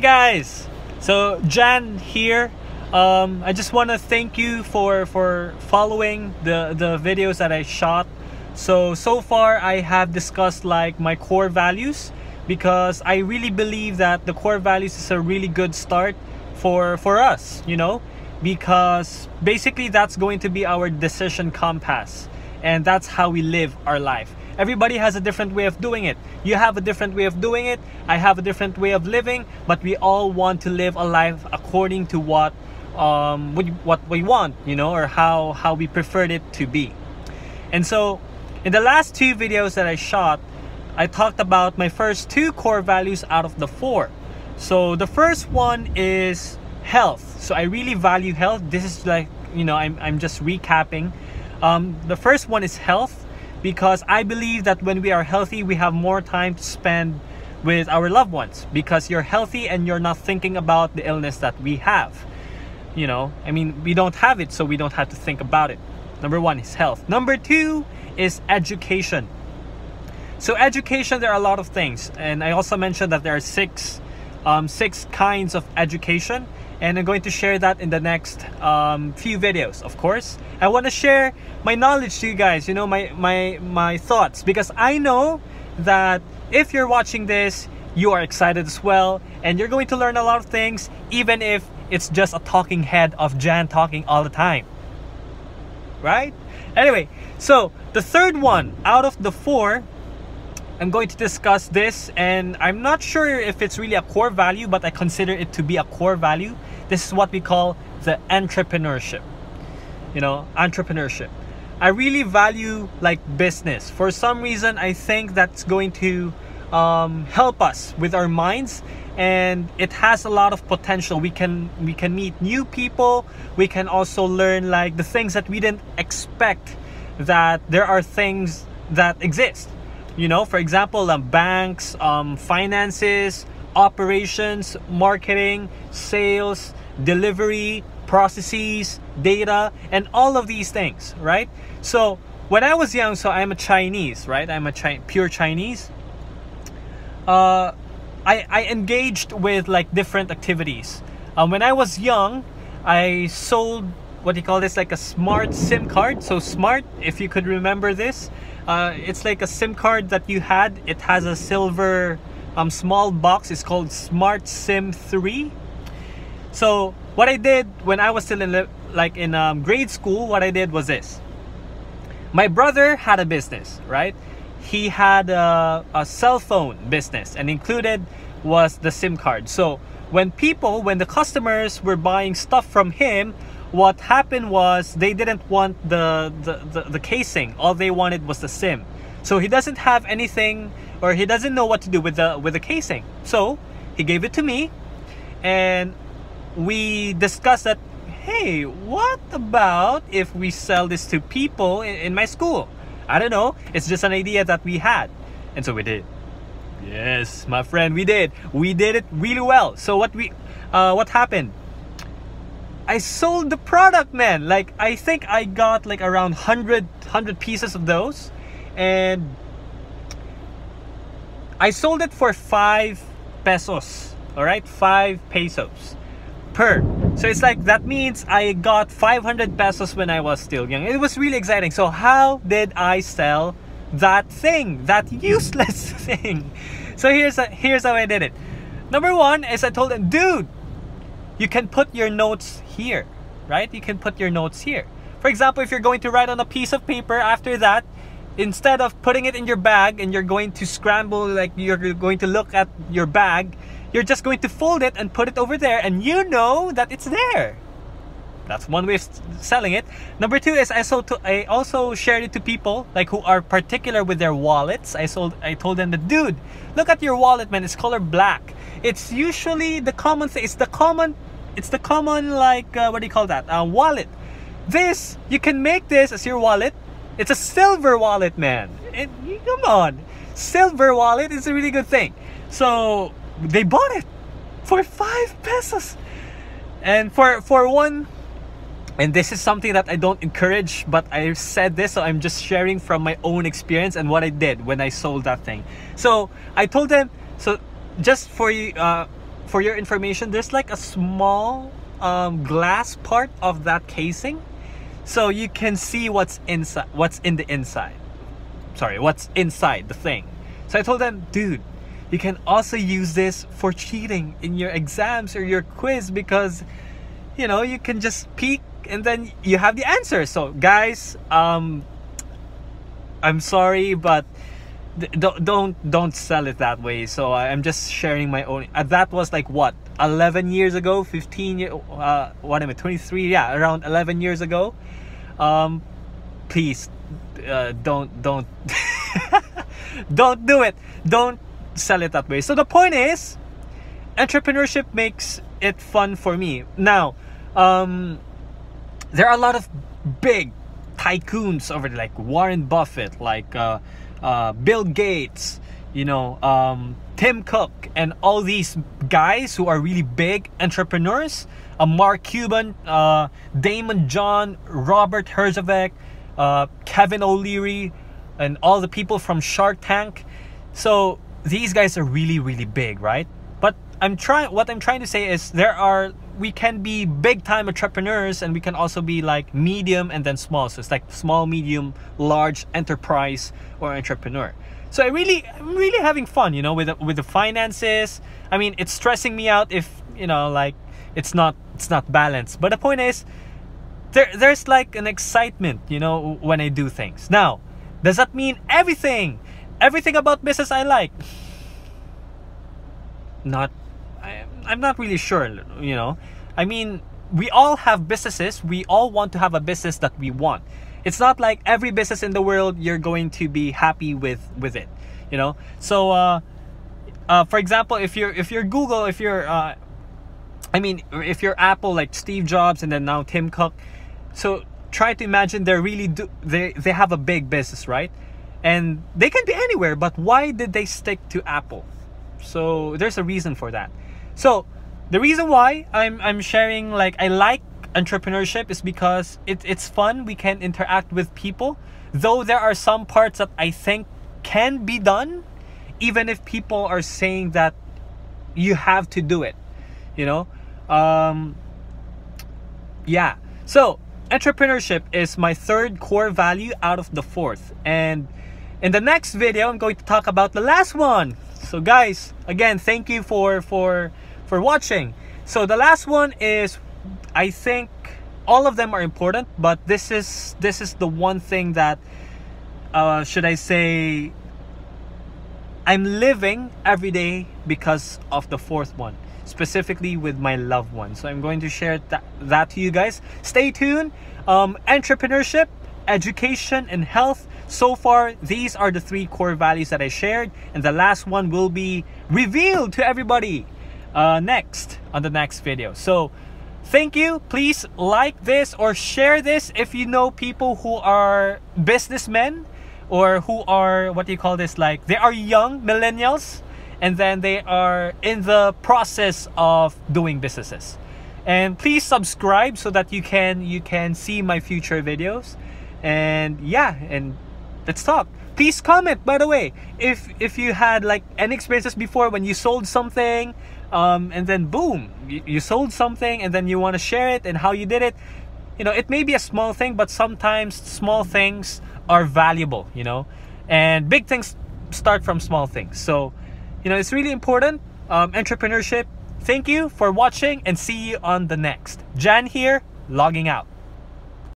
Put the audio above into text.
guys, so Jan here. I just want to thank you for following the videos that I shot. So far I have discussed like my core values, because I really believe that the core values is a really good start for us, you know, because basically that's going to be our decision compass, and that's how we live our life. Everybody has a different way of doing it. You have a different way of doing it. I have a different way of living, but we all want to live a life according to what we want, you know, or how we preferred it to be. And so in the last two videos that I shot, I talked about my first two core values out of the four. So the first one is health. So I really value health. This is like, you know, I'm just recapping. The first one is health, because I believe that when we are healthy, we have more time to spend with our loved ones, because you're healthy and you're not thinking about the illness that we have. You know, I mean, we don't have it, so we don't have to think about it. Number one is health. Number two is education. So education, there are a lot of things, and I also mentioned that there are six kinds of education, and I'm going to share that in the next few videos. Of course, I want to share my knowledge to you guys, you know, my thoughts, because I know that if you're watching this, you are excited as well, and you're going to learn a lot of things, even if it's just a talking head of Jan talking all the time, right? Anyway, so the third one out of the four, I'm going to discuss this, and I'm not sure if it's really a core value, but I consider it to be a core value. This is what we call the entrepreneurship. You know, entrepreneurship. I really value like business. For some reason, I think that's going to help us with our minds, and it has a lot of potential. We can meet new people. We can also learn like the things that we didn't expect, that there are things that exist. You know, for example, banks, finances, operations, marketing, sales, delivery, processes, data, and all of these things, right? So when I was young, so I'm a Chinese, right? I'm a pure Chinese. I engaged with like different activities. When I was young, I sold, what do you call this, like a smart SIM card. So smart, if you could remember this, it's like a SIM card that you had. It has a silver small box. It's called Smart SIM 3. So what I did when I was still in grade school, what I did was this. My brother had a business, right? He had a cell phone business, and included was the SIM card. So when the customers were buying stuff from him, what happened was they didn't want the casing. All they wanted was the SIM. So he doesn't have anything, or he doesn't know what to do with the casing. So he gave it to me, and we discussed that, hey, what about if we sell this to people in my school? I don't know, it's just an idea that we had. And so we did. Yes, my friend, we did it really well. So what happened? I sold the product, man. Like, I think I got like around 100 pieces of those, and I sold it for 5 pesos. All right, 5 pesos per. So it's like, that means I got 500 pesos when I was still young. It was really exciting. So how did I sell that thing, that useless thing? So here's how I did it. Number one is I told them, dude, you can put your notes here, right? You can put your notes here. For example, if you're going to write on a piece of paper, after that, instead of putting it in your bag and you're going to scramble, like you're going to look at your bag, you're just going to fold it and put it over there, and you know that it's there. That's one way of selling it. Number two is I also shared it to people like who are particular with their wallets. I told them that, dude, look at your wallet, man. It's color black. It's usually the common thing. It's the common like what do you call that? Wallet. This, you can make this as your wallet. It's a silver wallet, man. Come on, silver wallet is a really good thing. So they bought it for 5 pesos, and for one. And this is something that I don't encourage, but I said this, so I'm just sharing from my own experience and what I did when I sold that thing. So I told them, so just for you, for your information, there's like a small glass part of that casing, so you can see what's inside, what's in the inside. Sorry, what's inside the thing. So I told them, dude, you can also use this for cheating in your exams or your quiz, because you know, you can just peek and then you have the answer. So guys, I'm sorry, but don't sell it that way. So I'm just sharing my own. That was like what, 11 years ago, 15 years, what am I, 23? Yeah, around 11 years ago. Please, don't don't do it. Don't sell it that way. So the point is, entrepreneurship makes it fun for me. Now, there are a lot of big tycoons over there, like Warren Buffett, like Bill Gates, you know, Tim Cook, and all these guys who are really big entrepreneurs. Mark Cuban, Damon John, Robert Herjavec, Kevin O'Leary, and all the people from Shark Tank. So these guys are really, really big, right? But what I'm trying to say is we can be big time entrepreneurs, and we can also be like medium and then small. So it's like small, medium, large enterprise or entrepreneur. So I'm really having fun, you know, with the finances. I mean, it's stressing me out if, you know, like it's not balanced. But the point is, there's like an excitement, you know, when I do things. Now, does that mean everything about business I like? I'm not really sure, you know. I mean, we all have businesses. We all want to have a business that we want. It's not like every business in the world you're going to be happy with it, you know. So for example, if you're Google, if you're if you're Apple, like Steve Jobs, and then now Tim Cook, so try to imagine they have a big business, right? And they can be anywhere, but why did they stick to Apple? So there's a reason for that. So the reason why I'm sharing, like, I like entrepreneurship is because it's fun. We can interact with people, though there are some parts that I think can be done, even if people are saying that you have to do it, you know. Yeah, so entrepreneurship is my third core value out of the fourth, and in the next video I'm going to talk about the last one. So guys, again, thank you for watching. So the last one is, I think all of them are important, but this is the one thing that should I say, I'm living every day because of the fourth one, specifically with my loved one. So I'm going to share that to you guys. Stay tuned. Entrepreneurship, education, and health. So far, these are the three core values that I shared, and the last one will be revealed to everybody next on the next video. So thank you. Please like this or share this if you know people who are businessmen, or who are, what do you call this, like they are young millennials, and then they are in the process of doing businesses. And please subscribe so that you can see my future videos. And yeah, and let's talk. Please comment, by the way, if you had like any experiences before when you sold something, and then boom, you sold something, and then you want to share it and how you did it. You know, it may be a small thing, but sometimes small things are valuable, you know, and big things start from small things. So, you know, it's really important. Entrepreneurship. Thank you for watching, and see you on the next. Jan here, logging out.